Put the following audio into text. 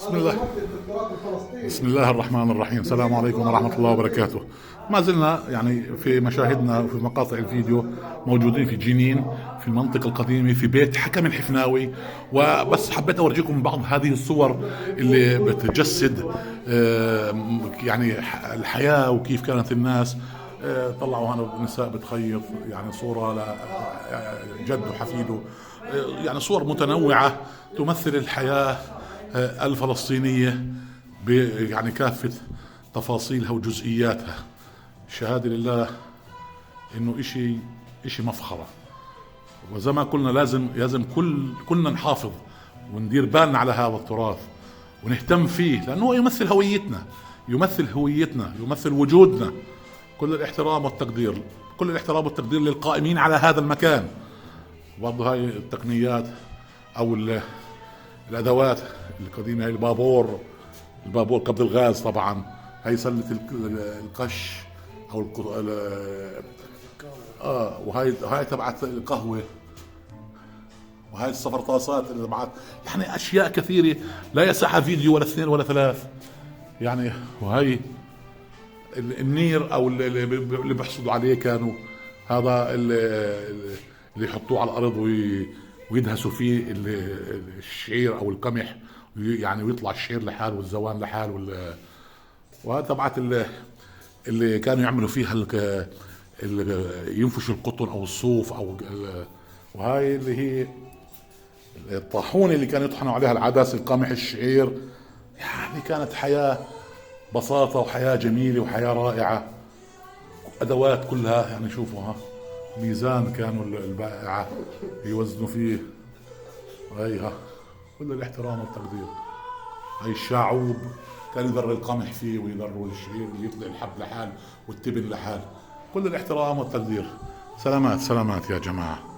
بسم الله. بسم الله الرحمن الرحيم. السلام عليكم ورحمة الله وبركاته. ما زلنا يعني في مشاهدنا وفي مقاطع الفيديو موجودين في جنين، في المنطقة القديمة، في بيت حكم الحفناوي. وبس حبيت أورجيكم بعض هذه الصور اللي بتجسد يعني الحياة وكيف كانت الناس. طلعوا هنا نساء بتخيط، يعني صورة لجد وحفيده، يعني صور متنوعة تمثل الحياة الفلسطينية يعني كافة تفاصيلها وجزئياتها. شهادة لله انه اشي مفخرة. وزي ما قلنا لازم كلنا نحافظ وندير بالنا على هذا التراث ونهتم فيه، لانه يمثل هويتنا، يمثل وجودنا. كل الاحترام والتقدير للقائمين على هذا المكان. برضه هاي التقنيات او الادوات القديمه، هاي البابور قبض الغاز طبعا، هاي سله القش او وهاي تبعت القهوه، وهاي السفرطاسات اللي تبعت، يعني اشياء كثيره لا يسعها فيديو ولا اثنين ولا ثلاث يعني. وهاي النير او اللي بيحصدوا عليه، كانوا هذا اللي يحطوه على الارض ويدهسوا فيه الشعير او القمح، يعني ويطلع الشعير لحال والزوان لحال وهذا تبعت اللي كانوا يعملوا فيها اللي ينفشوا القطن او الصوف وهاي اللي هي الطاحونه اللي كانوا يطحنوا عليها العدس، القمح، الشعير. يعني كانت حياه بساطه وحياه جميله وحياه رائعه. ادوات كلها يعني شوفوها، ميزان كانوا البائعة يوزنوا فيه، هيها كل الاحترام والتقدير. هاي الشاعوب كان يذر القمح فيه ويذروا الشعير ويطلع الحب لحال والتبن لحال. كل الاحترام والتقدير. سلامات يا جماعة.